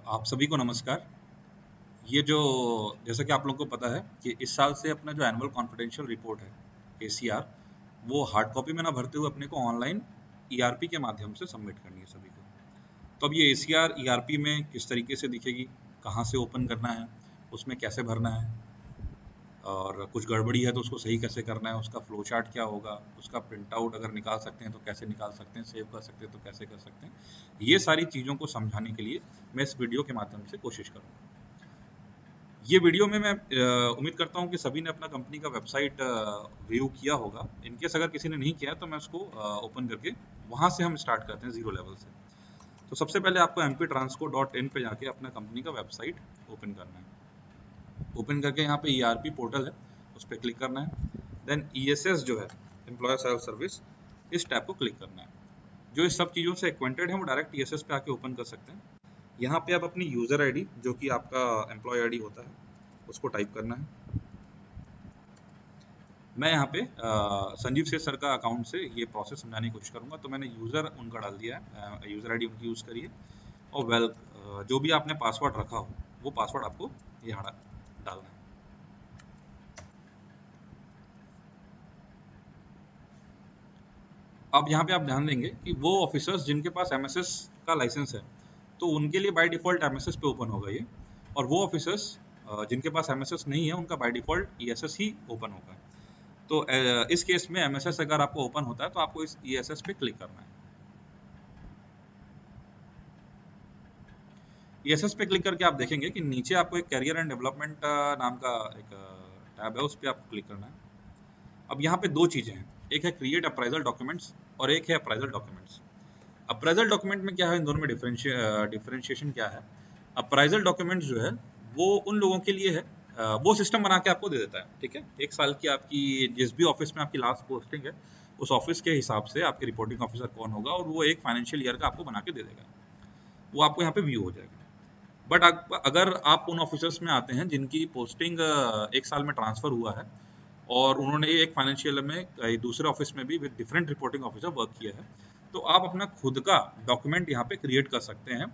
आप सभी को नमस्कार। ये जो जैसा कि आप लोगों को पता है कि इस साल से अपना जो एनुअल कॉन्फिडेंशियल रिपोर्ट है ACR, वो हार्ड कॉपी में ना भरते हुए अपने को ऑनलाइन ERP के माध्यम से सबमिट करनी है सभी को। तो अब ये ACR ERP में किस तरीके से दिखेगी, कहाँ से ओपन करना है, उसमें कैसे भरना है, और कुछ गड़बड़ी है तो उसको सही कैसे करना है, उसका फ्लो चार्ट क्या होगा, उसका प्रिंट आउट अगर निकाल सकते हैं तो कैसे निकाल सकते हैं, सेव कर सकते हैं तो कैसे कर सकते हैं, ये सारी चीज़ों को समझाने के लिए मैं इस वीडियो के माध्यम से कोशिश करूँगा। ये वीडियो में मैं उम्मीद करता हूँ कि सभी ने अपना कंपनी का वेबसाइट व्यू किया होगा। इनकेस अगर किसी ने नहीं किया तो मैं उसको ओपन करके वहाँ से हम स्टार्ट करते हैं जीरो लेवल से। तो सबसे पहले आपको mptransco.in पे जाके अपना कंपनी का वेबसाइट ओपन करना है। ओपन करके यहाँ पे ERP पोर्टल है, उस पर क्लिक करना है। देन ESS जो है, एम्प्लॉयर सेल्फ सर्विस, इस टैब को क्लिक करना है। जो इस सब चीज़ों से एक्वेंटेड है वो डायरेक्ट ESS पे आके ओपन कर सकते हैं। यहाँ पे आप अपनी यूज़र आईडी जो कि आपका एम्प्लॉय आईडी होता है उसको टाइप करना है। मैं यहाँ पे संजीव से सर का अकाउंट से ये प्रोसेस समझाने की कोशिश करूँगा। तो मैंने यूज़र उनका डाल दिया है, यूज़र आईडी उनकी यूज़ करिए, और जो भी आपने पासवर्ड रखा हो वो पासवर्ड आपको यहाँ डालना है। अब यहाँ पे आप ध्यान देंगे कि वो ऑफिसर्स जिनके पास MSS का लाइसेंस है तो उनके लिए बाय डिफ़ॉल्ट MSS पे ओपन होगा ये, और वो ऑफिसर्स जिनके पास MSS नहीं है उनका by default ESS he open होगा। तो इस केस में MSS अगर आपको ओपन होता है तो आपको इस ESS पे क्लिक करना है। ESS पे क्लिक करके आप देखेंगे कि नीचे आपको एक कैरियर एंड डेवलपमेंट नाम का एक टैब है, उस पर आपको क्लिक करना है। अब यहाँ पे दो चीज़ें हैं, एक है क्रिएट अप्राइजल डॉक्यूमेंट्स और एक है अप्राइजल डॉक्यूमेंट्स। अप्राइजल डॉक्यूमेंट में क्या है, इन दोनों में डिफरेंशिएशन क्या है? अप्राइजल डॉक्यूमेंट्स जो है वो उन लोगों के लिए है, वो सिस्टम बना के आपको दे देता है, ठीक है। एक साल की आपकी जिस भी ऑफिस में आपकी लास्ट पोस्टिंग है उस ऑफिस के हिसाब से आपके रिपोर्टिंग ऑफिसर कौन होगा और वो एक फाइनेंशियल ईयर का आपको बना के दे देगा, वो आपको यहाँ पे व्यू हो जाएगा। बट अगर आप उन ऑफिसर्स में आते हैं जिनकी पोस्टिंग एक साल में ट्रांसफर हुआ है और उन्होंने एक फाइनेंशियल में दूसरे ऑफिस में भी with different reporting officer work किया है, तो आप अपना खुद का डॉक्यूमेंट यहाँ पे क्रिएट कर सकते हैं,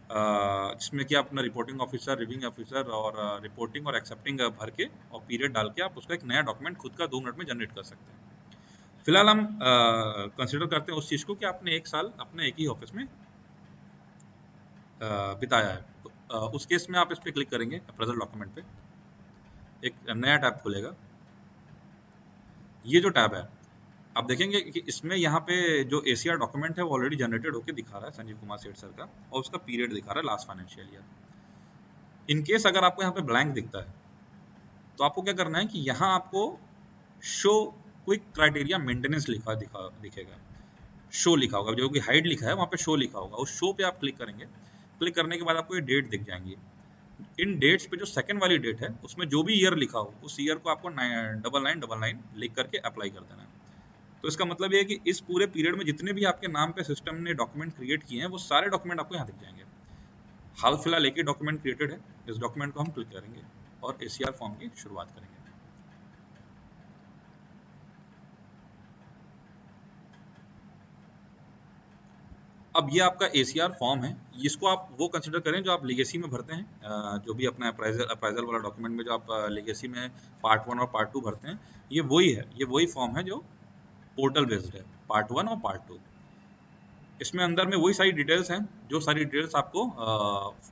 जिसमें कि आप अपना रिपोर्टिंग ऑफिसर, रिव्यूइंग ऑफिसर और रिपोर्टिंग और एक्सेप्टिंग भर के और पीरियड डाल के आप उसका एक नया डॉक्यूमेंट खुद का 2 मिनट में जनरेट कर सकते हैं। फिलहाल हम कंसिडर करते हैं उस चीज़ को कि आपने एक साल अपने एक ही ऑफिस में बिताया है। तो उस केस में आप इस पर क्लिक करेंगे अप्रेजल डॉक्यूमेंट पे, एक नया टैब खुलेगा। ये जो टैब है आप देखेंगे कि इसमें यहाँ पे जो ACR डॉक्यूमेंट है वो ऑलरेडी जनरेटेड होकर दिखा रहा है संजीव कुमार सेठ सर का, और उसका पीरियड दिखा रहा है last financial year. In case अगर आपको यहाँ पे ब्लैंक दिखता है तो आपको क्या करना है कि यहाँ आपको शो क्विक क्राइटेरिया मेंटेनेंस दिखेगा, शो लिखा होगा, जो कि हाइड लिखा है वहाँ पे शो लिखा होगा, उस शो पे आप क्लिक करेंगे। क्लिक करने के बाद आपको ये डेट दिख जाएंगी। इन डेट्स पे जो सेकंड वाली डेट है उसमें जो भी ईयर लिखा हो उस ईयर को आपको 9999 लिख करके अप्लाई कर देना है। तो इसका मतलब ये है कि इस पूरे पीरियड में जितने भी आपके नाम पे सिस्टम ने डॉक्यूमेंट क्रिएट किए हैं वो सारे डॉक्यूमेंट आपको यहाँ दिख जाएंगे। हाल फिलहाल एक ही डॉक्यूमेंट क्रिएटेड है, इस डॉक्यूमेंट को हम क्लिक करेंगे और ACR फॉर्म की शुरुआत करेंगे। अब ये आपका ACR फॉर्म है, इसको आप वो कंसिडर करें जो आप लेगेसी में भरते हैं, जो भी अपना अप्राइजल वाला डॉक्यूमेंट में जो आप लेगेसी में पार्ट 1 और पार्ट 2 भरते हैं, ये वही है, ये वही फॉर्म है जो पोर्टल बेस्ड है, पार्ट 1 और पार्ट 2। इसमें अंदर में वही सारी डिटेल्स हैं जो सारी डिटेल्स आपको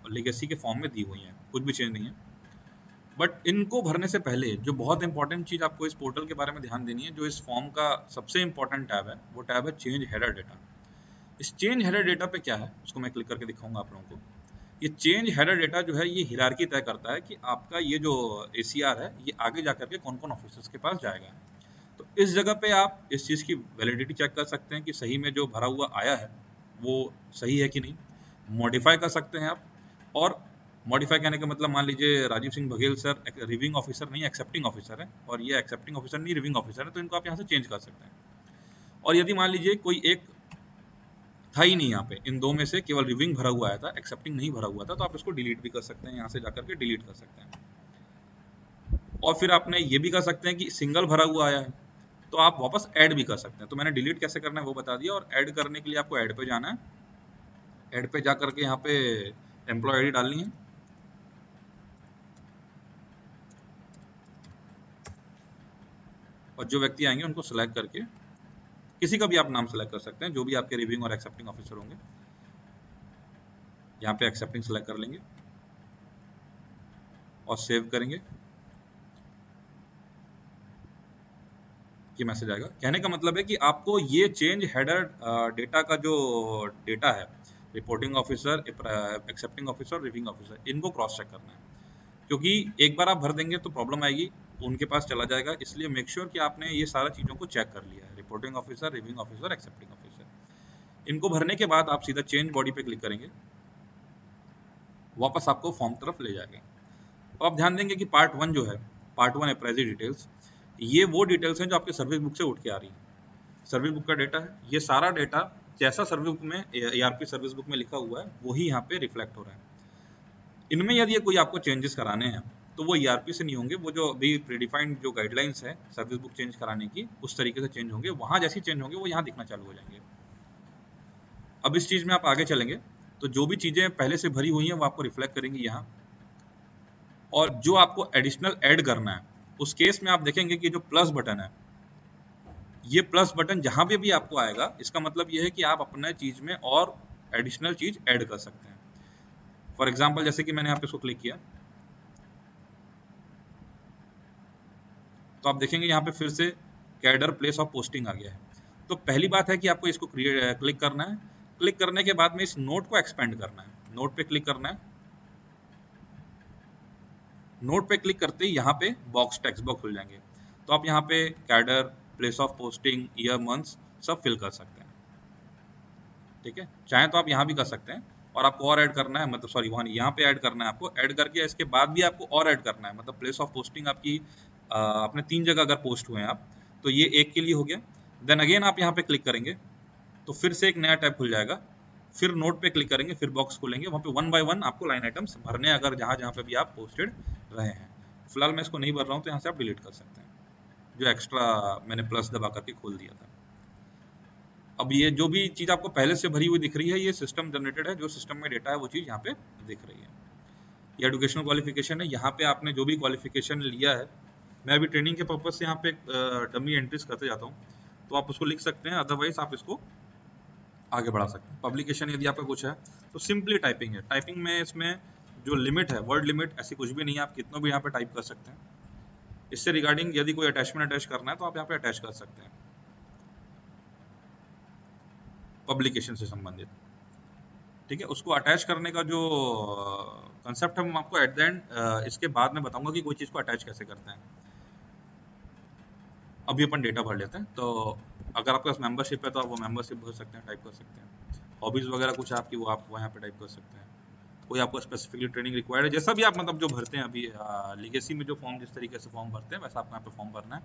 लेगेसी के फॉर्म में दी हुई हैं, कुछ भी चेंज नहीं है। बट इनको भरने से पहले जो बहुत इंपॉर्टेंट चीज़ आपको इस पोर्टल के बारे में ध्यान देनी है, जो इस फॉर्म का सबसे इंपॉर्टेंट टैब है, वो टैब है चेंज हेडर डेटा। इस चेंज हेडर डेटा पे क्या है उसको मैं क्लिक करके दिखाऊंगा आप लोगों को। ये चेंज हेडर डेटा जो है ये हिरार्की तय करता है कि आपका ये जो ACR है ये आगे जाकर के कौन कौन ऑफिसर्स के पास जाएगा। तो इस जगह पे आप इस चीज़ की वैलिडिटी चेक कर सकते हैं कि सही में जो भरा हुआ आया है वो सही है कि नहीं। मॉडिफाई कर सकते हैं आप, और मॉडिफाई करने का मतलब मान लीजिए Rajeev Singh Baghel sir reviewing officer नहीं एक्सेप्टिंग ऑफिसर है और ये एक्सेप्टिंग ऑफिसर नहीं रिव्यूइंग ऑफिसर है, तो इनको आप यहाँ से चेंज कर सकते हैं। और यदि मान लीजिए कोई एक था ही नहीं यहाँ पे, इन दो में से केवल रिव्यूइंग भरा हुआ आया था, एक्सेप्टिंग नहीं भरा हुआ था, तो आप इसको डिलीट भी कर सकते हैं, यहाँ से जाकर के डिलीट कर सकते हैं। और फिर आपने ये भी कर सकते हैं कि सिंगल भरा हुआ आया है तो आप वापस ऐड भी कर सकते हैं। तो मैंने डिलीट कैसे करना है वो बता दिया, और ऐड करने के लिए आपको ऐड पे जाना है। ऐड पे जा करके यहाँ पे एम्प्लॉय आईडी डालनी है, और जो व्यक्ति आएंगे उनको सिलेक्ट करके किसी का भी आप नाम सेलेक्ट कर सकते हैं, जो भी आपके रिव्यूइंग और एक्सेप्टिंग ऑफिसर होंगे। यहाँ पे एक्सेप्टिंग सेलेक्ट कर लेंगे और सेव करेंगे। ये मैसेज आएगा। कहने का मतलब है कि आपको ये चेंज हेडर डेटा का जो डेटा है, reporting officer, accepting officer, reviewing officer, इनको क्रॉस चेक करना है, क्योंकि एक बार आप भर देंगे तो प्रॉब्लम आएगी, उनके पास चला जाएगा। इसलिए मेक श्योर कि आपने ये सारा चीज़ों को चेक कर लिया है, reporting officer, reviewing officer, accepting officer. इनको भरने के बाद आप सीधा चेंज बॉडी पे क्लिक करेंगे, वापस आपको फॉर्म तरफ ले जाएगा। तो आप ध्यान देंगे कि पार्ट 1 जो है, पार्ट 1 अप्रेजल डिटेल्स, ये वो डिटेल्स हैं जो आपके सर्विस बुक से उठ के आ रही हैं। सर्विस बुक का डेटा है, ये सारा डेटा जैसा सर्विस बुक में, ERP सर्विस बुक में लिखा हुआ है, वही यहाँ पे रिफ्लेक्ट हो रहा है। इनमें यदि कोई आपको चेंजेस कराने हैं तो वो ERP से नहीं होंगे, वो जो अभी प्रीडिफाइंड जो गाइडलाइंस है सर्विस बुक चेंज कराने की, उस तरीके से चेंज होंगे। वहाँ जैसी चेंज होंगे वो यहाँ दिखना चालू हो जाएंगे। अब इस चीज़ में आप आगे चलेंगे तो जो भी चीज़ें पहले से भरी हुई हैं वो आपको रिफ्लेक्ट करेंगी यहाँ, और जो आपको एडिशनल ऐड करना है उस केस में आप देखेंगे कि जो प्लस बटन है, ये प्लस बटन जहाँ पे भी आपको आएगा, इसका मतलब ये है कि आप अपने चीज़ में और एडिशनल चीज़ ऐड कर सकते हैं। फॉर एग्जाम्पल जैसे कि मैंने यहाँ पे इसको क्लिक किया तो आप देखेंगे यहाँ पे फिर से कैडर प्लेस ऑफ पोस्टिंग आ गया है। तो पहली बात है कि आपको इसको क्लिक करना है। क्लिक करने के बाद में इस नोट को एक्सपेंड करना है। नोट पे क्लिक करना है। नोट पे क्लिक करते ही यहाँ पे बॉक्स, टेक्स्ट बॉक्स खुल जाएंगे। तो आप यहाँ पे cadre, place of posting, year, months सब फिल कर सकते हैं। ठीक है, चाहे तो आप यहाँ भी कर सकते हैं, और आपको और ऐड करना है, मतलब सॉरी, वहाँ यहाँ पे ऐड करना है आपको। ऐड करके इसके बाद भी आपको और ऐड करना है, मतलब प्लेस ऑफ पोस्टिंग आपकी अपने 3 जगह अगर पोस्ट हुए हैं आप, तो ये एक के लिए हो गया। देन अगेन आप यहाँ पे क्लिक करेंगे तो फिर से एक नया टैब खुल जाएगा। फिर नोट पे क्लिक करेंगे, फिर बॉक्स खोलेंगे, वहाँ पे 1 बाय 1 आपको लाइन आइटम्स भरने हैं, अगर जहाँ पे भी आप पोस्टेड रहे हैं। फिलहाल मैं इसको नहीं भर रहा हूँ तो यहाँ से आप डिलीट कर सकते हैं, जो एक्स्ट्रा मैंने प्लस दबा करके खोल दिया था। अब ये जो भी चीज़ आपको पहले से भरी हुई दिख रही है, ये सिस्टम जनरेटेड है, जो सिस्टम में डेटा है वो चीज़ यहाँ पे दिख रही है। ये एजुकेशनल क्वालिफिकेशन है, यहाँ पे आपने जो भी क्वालिफिकेशन लिया है, मैं अभी ट्रेनिंग के पर्पज से यहाँ पे डमी एंट्रीज करते जाता हूँ, तो आप उसको लिख सकते हैं, अदरवाइज आप इसको आगे बढ़ा सकते हैं। पब्लिकेशन यदि आपका कुछ है तो सिंपली टाइपिंग है। टाइपिंग में इसमें जो लिमिट है, वर्ड लिमिट ऐसी कुछ भी नहीं है, आप कितना भी यहाँ पे टाइप कर सकते हैं। इससे रिगार्डिंग यदि कोई अटैचमेंट अटैच करना है तो आप यहाँ पे अटैच कर सकते हैं, पब्लिकेशन से संबंधित। ठीक है, उसको अटैच करने का जो कंसेप्ट है मैं आपको एट द एंड इसके बाद में बताऊंगा कि कोई चीज़ को अटैच कैसे करते हैं। अभी अपन डेटा भर लेते हैं। तो अगर आपके पास मेंबरशिप है तो आप वो मेंबरशिप भर सकते हैं, टाइप कर सकते हैं। हॉबीज़ वगैरह कुछ आपकी, वो आप यहाँ पे टाइप कर सकते हैं। कोई आपको स्पेसिफिकली ट्रेनिंग रिक्वायर्ड है, जैसा भी आप मतलब जो भरते हैं अभी लीगेसी में जो फॉर्म जिस तरीके से फॉर्म भरते हैं वैसा आपको यहाँ पे फॉर्म भरना है।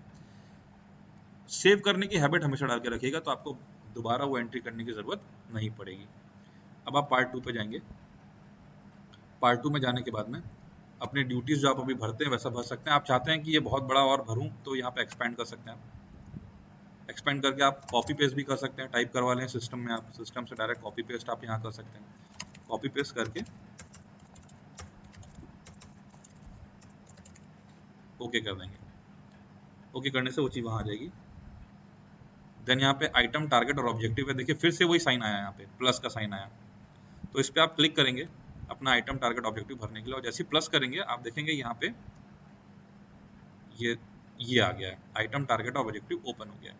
सेव करने की हैबिट हमेशा डाल के रखिएगा, तो आपको दोबारा वो एंट्री करने की ज़रूरत नहीं पड़ेगी। अब आप पार्ट 2 पे जाएंगे। पार्ट 2 में जाने के बाद में अपनी ड्यूटीज़ जो आप अभी भरते हैं वैसा भर सकते हैं। आप चाहते हैं कि ये बहुत बड़ा और भरूं तो यहाँ पे एक्सपेंड कर सकते हैं। एक्सपेंड करके आप कॉपी पेस्ट भी कर सकते हैं, टाइप करवा लें सिस्टम में, आप सिस्टम से डायरेक्ट कॉपी पेस्ट आप यहाँ कर सकते हैं। कॉपी पेस्ट करके ओके कर देंगे। ओके करने से वो चीज़ वहाँ आ जाएगी। देन यहाँ पे आइटम, टारगेट और ऑब्जेक्टिव है। देखिए फिर से वही साइन आया, यहाँ पे प्लस का साइन आया, तो इस पर आप क्लिक करेंगे अपना आइटम, टारगेट, ऑब्जेक्टिव भरने के लिए, और जैसे ही प्लस करेंगे आप देखेंगे यहाँ पे ये आ गया है, आइटम, टारगेट और ऑब्जेक्टिव ओपन हो गया है।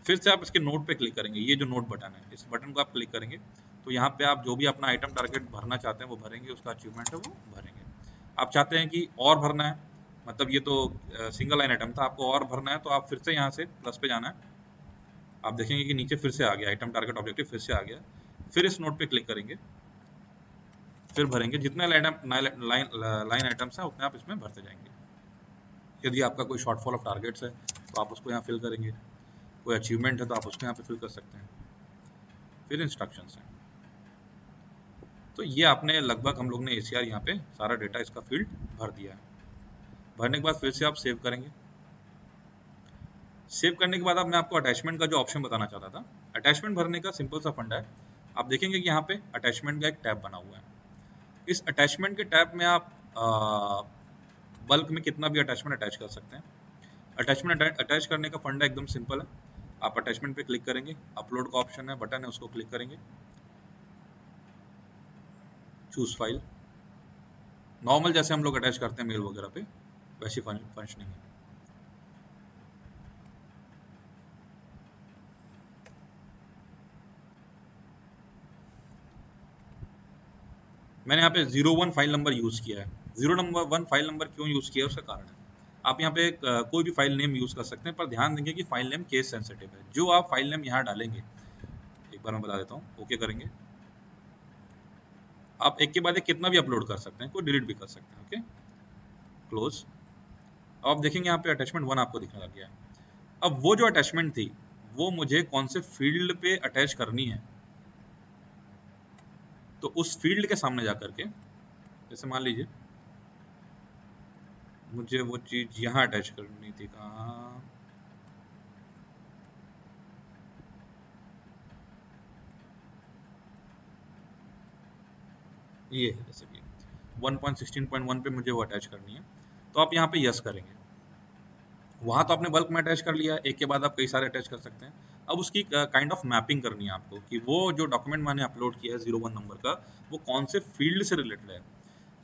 फिर से आप इसके नोट पे क्लिक करेंगे, ये जो नोट बटन है, इस बटन को आप क्लिक करेंगे तो यहाँ पे आप जो भी अपना आइटम, टारगेट भरना चाहते हैं वो भरेंगे, उसका अचीवमेंट है वो भरेंगे। आप चाहते हैं कि और भरना है, मतलब ये तो सिंगल लाइन आइटम था, आपको और भरना है तो आप फिर से यहाँ से प्लस पे जाना है। आप देखेंगे कि नीचे फिर से आ गया आइटम, टारगेट, ऑब्जेक्टिव फिर से आ गया। फिर इस नोट पे क्लिक करेंगे, फिर भरेंगे। जितने लाइन आइटम्स हैं उतने आप इसमें भरते जाएंगे। यदि आपका कोई शॉर्टफॉल ऑफ टारगेट्स है तो आप उसको यहाँ फिल करेंगे, कोई अचीवमेंट है तो आप उसको यहाँ पे फिल कर सकते हैं। फिर इंस्ट्रक्शंस हैं। तो ये आपने लगभग, हम लोग ने ACR यहाँ पे सारा डेटा इसका फील्ड भर दिया है। भरने के बाद फिर से आप सेव करेंगे। सेव करने के बाद अब मैं आपको अटैचमेंट का जो ऑप्शन बताना चाहता था, अटैचमेंट भरने का सिंपल सा फंडा है। आप देखेंगे कि यहाँ पे अटैचमेंट का एक टैब बना हुआ है। इस अटैचमेंट के टैब में आप बल्क में कितना भी अटैचमेंट अटैच कर सकते हैं। अटैचमेंट अटैच करने का फंडा एकदम सिंपल है। आप अटैचमेंट पे क्लिक करेंगे, अपलोड का ऑप्शन है, बटन है, उसको क्लिक करेंगे, चूज फाइल, नॉर्मल जैसे हम लोग अटैच करते हैं मेल वगैरह पे वैसी फंक्शनिंग है। मैंने यहाँ पे 01 फाइल नंबर यूज किया है। 01 फाइल नंबर क्यों यूज किया है उसका कारण है। आप यहाँ पे कोई भी फाइल नेम यूज कर सकते हैं, पर ध्यान देंगे कि फाइल नेम केस सेंसिटिव है। जो आप फाइल नेम यहाँ डालेंगे, एक बार मैं बता देता हूँ, ओके करेंगे, आप एक के बाद एक कितना भी अपलोड कर सकते हैं, कोई डिलीट भी कर सकते हैं। Okay, close. अब आप देखेंगे यहाँ पे अटैचमेंट 1 आपको दिखने लग गया है। अब वो जो अटैचमेंट थी वो मुझे कौन से फील्ड पे अटैच करनी है, तो उस फील्ड के सामने जा करके, जैसे मान लीजिए मुझे वो चीज यहाँ अटैच करनी थी, कहाँ, ये है, जैसे कि 1.16.1 पे मुझे वो अटैच करनी है, तो आप यहाँ पे यस करेंगे। वहाँ तो आपने बल्क में अटैच कर लिया, एक के बाद आप कई सारे अटैच कर सकते हैं। अब उसकी काइंड ऑफ मैपिंग करनी है आपको कि वो जो डॉक्यूमेंट मैंने अपलोड किया है 01 नंबर का, वो कौन से फील्ड से रिलेटेड है।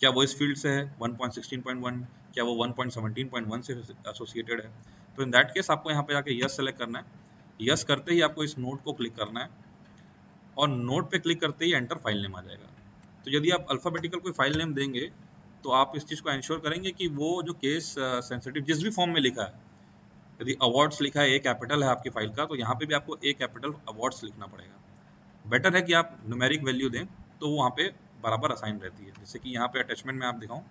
क्या वो इस फील्ड से है 1.16.1, क्या वो 1.17.1 से एसोसिएटेड है। तो इन दैट केस आपको यहाँ पे जाके यस सेलेक्ट करना है। यस करते ही आपको इस नोट को क्लिक करना है और नोट पे क्लिक करते ही एंटर फाइल नेम आ जाएगा। तो यदि आप अल्फाबेटिकल कोई फाइल नेम देंगे तो आप इस चीज़ को इंश्योर करेंगे कि वो जो केस सेंसिटिव जिस भी फॉर्म में लिखा है, यदि अवार्ड्स लिखा है, ए कैपिटल है आपकी फाइल का, तो यहाँ पे भी आपको ए कैपिटल अवार्ड्स लिखना पड़ेगा। बेटर है कि आप न्यूमेरिक वैल्यू दें तो वो वहाँ पे बराबर असाइन रहती है। जैसे कि यहाँ पे अटैचमेंट में आप दिखाऊं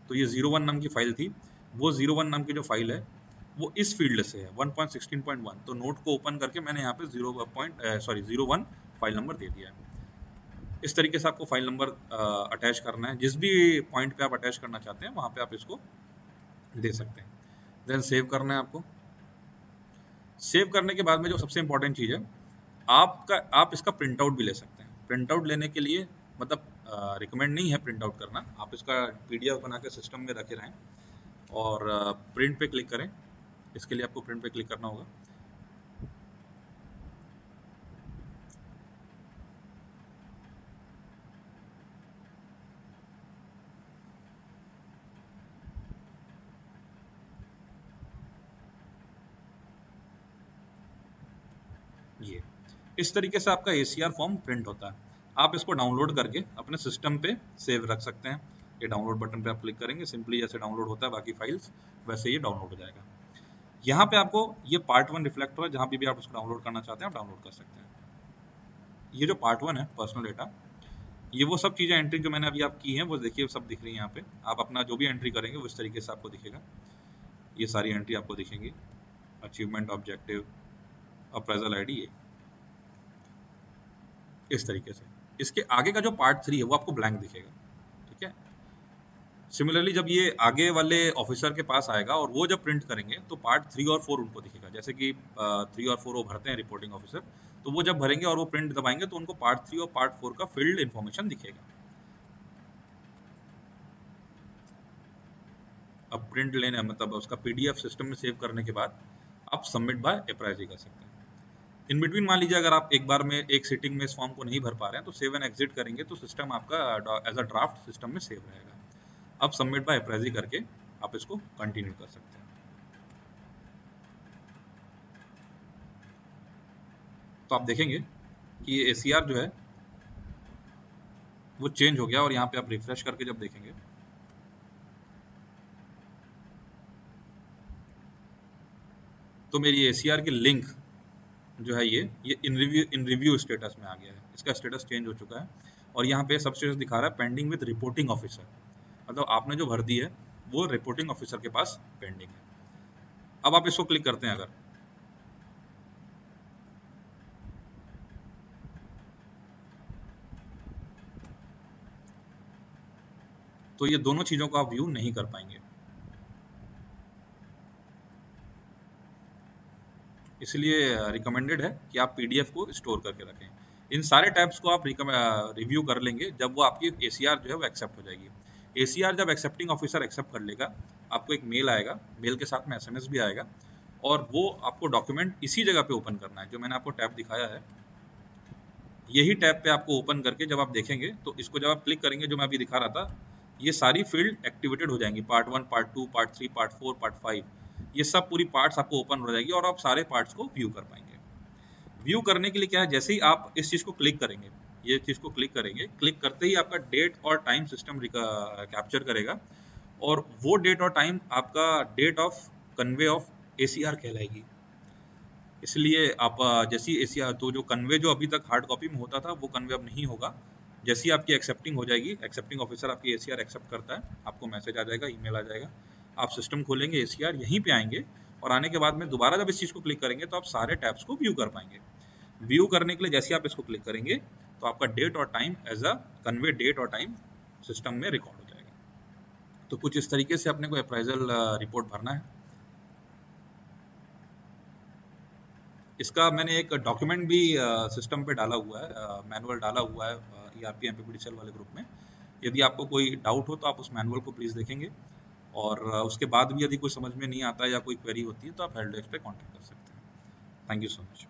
तो ये 01 नाम की फाइल थी, वो 01 नाम की जो फाइल है वो इस फील्ड से है 1.16.1, तो नोट को ओपन करके मैंने यहाँ पे 01 फाइल नंबर दे दिया है। इस तरीके से आपको फाइल नंबर अटैच करना है, जिस भी पॉइंट पे आप अटैच करना चाहते हैं वहाँ पे आप इसको दे सकते हैं। देन सेव करना है आपको। सेव करने के बाद में जो सबसे इंपॉर्टेंट चीज़ है, आप इसका प्रिंट आउट भी ले सकते हैं। प्रिंट आउट लेने के लिए मतलब रिकमेंड नहीं है प्रिंट आउट करना, आप इसका पीडीएफ बना के सिस्टम में रखे रहें और प्रिंट पे क्लिक करें। इसके लिए आपको प्रिंट पे क्लिक करना होगा। ये इस तरीके से आपका एसीआर फॉर्म प्रिंट होता है। आप इसको डाउनलोड करके अपने सिस्टम पे सेव रख सकते हैं। ये डाउनलोड बटन पे आप क्लिक करेंगे, सिंपली जैसे डाउनलोड होता है बाकी फाइल्स वैसे ये डाउनलोड हो जाएगा। यहाँ पे आपको ये पार्ट 1 रिफ्लेक्टर है, जहाँ पे भी आप उसको डाउनलोड करना चाहते हैं आप डाउनलोड कर सकते हैं। ये जो पार्ट 1 है पर्सनल डेटा, ये वो सब चीज़ें एंट्री जो मैंने अभी आप की हैं वो देखिए सब दिख रही है यहाँ पे। आप अपना जो भी एंट्री करेंगे वो इस तरीके से आपको दिखेगा। ये सारी एंट्री आपको दिखेंगी, अचीवमेंट, ऑब्जेक्टिव, अप्रेजल आईडी, ये इस तरीके से। इसके आगे का जो पार्ट 3 है वो आपको ब्लैंक दिखेगा, ठीक है। सिमिलरली जब ये आगे वाले ऑफिसर के पास आएगा और वो जब प्रिंट करेंगे तो पार्ट 3 और 4 उनको दिखेगा। जैसे कि 3 और 4 वो भरते हैं रिपोर्टिंग ऑफिसर, तो वो जब भरेंगे और वो प्रिंट दबाएंगे तो उनको पार्ट 3 और पार्ट 4 का फील्ड इन्फॉर्मेशन दिखेगा। अब प्रिंट लेने मतलब उसका पीडीएफ सिस्टम में सेव करने के बाद आप सबमिट बाय अप्राइजी कर सकते हैं। इन बिटवीन मान लीजिए अगर आप एक बार में एक सीटिंग में इस फॉर्म को नहीं भर पा रहे हैं तो सेव एंड एग्जिट करेंगे तो सिस्टम आपका एज अ ड्राफ्ट सिस्टम में सेव रहेगा। अब सबमिट बाय अप्राइजी करके आप इसको कंटिन्यू कर सकते हैं। तो आप देखेंगे कि ये एसीआर जो है वो चेंज हो गया और यहाँ पे आप रिफ्रेश करके जब देखेंगे तो मेरी एसीआर की लिंक जो है ये इन रिव्यू स्टेटस में आ गया है। इसका स्टेटस चेंज हो चुका है और यहाँ पे सब स्टेटस दिखा रहा है पेंडिंग विद रिपोर्टिंग ऑफिसर, मतलब आपने जो भर दी है वो रिपोर्टिंग ऑफिसर के पास पेंडिंग है। अब आप इसको क्लिक करते हैं अगर, तो ये दोनों चीज़ों को आप व्यू नहीं कर पाएंगे। इसलिए रिकमेंडेड है कि आप पीडीएफ को स्टोर करके रखें। इन सारे टैब्स को आप रिव्यू कर लेंगे जब वो आपकी ACR जो है वो एक्सेप्ट हो जाएगी। ACR जब एक्सेप्टिंग ऑफिसर एक्सेप्ट कर लेगा, आपको एक मेल आएगा, मेल के साथ में SMS भी आएगा, और वो आपको डॉक्यूमेंट इसी जगह पे ओपन करना है जो मैंने आपको टैब दिखाया है। यही टैब पे आपको ओपन करके जब आप देखेंगे तो इसको जब आप क्लिक करेंगे, जो मैं अभी दिखा रहा था, ये सारी फील्ड एक्टिवेटेड हो जाएंगी, part 1, part 2, part 3, part 4, part 5, ये सब पूरी पार्ट्स आपको ओपन हो जाएगी और आप सारे पार्ट्स को व्यू कर पाएंगे। व्यू करने के लिए क्या है, जैसे ही आप इस चीज़ को क्लिक करेंगे, ये चीज़ को क्लिक करेंगे, क्लिक करते ही आपका डेट और टाइम सिस्टम कैप्चर करेगा, और वो डेट और टाइम आपका date of convey of ACR कहलाएगी। इसलिए आप जैसी ACR, तो जो कन्वे जो अभी तक हार्ड कॉपी में होता था वो कन्वे अब नहीं होगा। जैसी आपकी एक्सेप्टिंग हो जाएगी, एक्सेप्टिंग ऑफिसर आपकी ACR एक्सेप्ट करता है, आपको मैसेज आ जाएगा, ईमेल आ जाएगा, आप सिस्टम खोलेंगे, ACR यहीं पे आएंगे, और आने के बाद में दोबारा जब इस चीज़ को क्लिक करेंगे तो आप सारे टैब्स को व्यू कर पाएंगे। व्यू करने के लिए जैसे आप इसको क्लिक करेंगे तो आपका डेट और time as a convey date और टाइम सिस्टम में रिकॉर्ड हो जाएगा। तो कुछ इस तरीके से अपने को अप्राइजल रिपोर्ट भरना है। इसका मैंने एक डॉक्यूमेंट भी सिस्टम पे डाला हुआ है, मैनुअल डाला हुआ है ERP MPPDCL वाले ग्रुप में। यदि आपको कोई डाउट हो तो आप उस मैनुअल को प्लीज़ देखेंगे, और उसके बाद भी यदि कोई समझ में नहीं आता है या कोई क्वेरी होती है तो आप हेल्प डेस्क पे कॉन्टैक्ट कर सकते हैं। Thank you so much.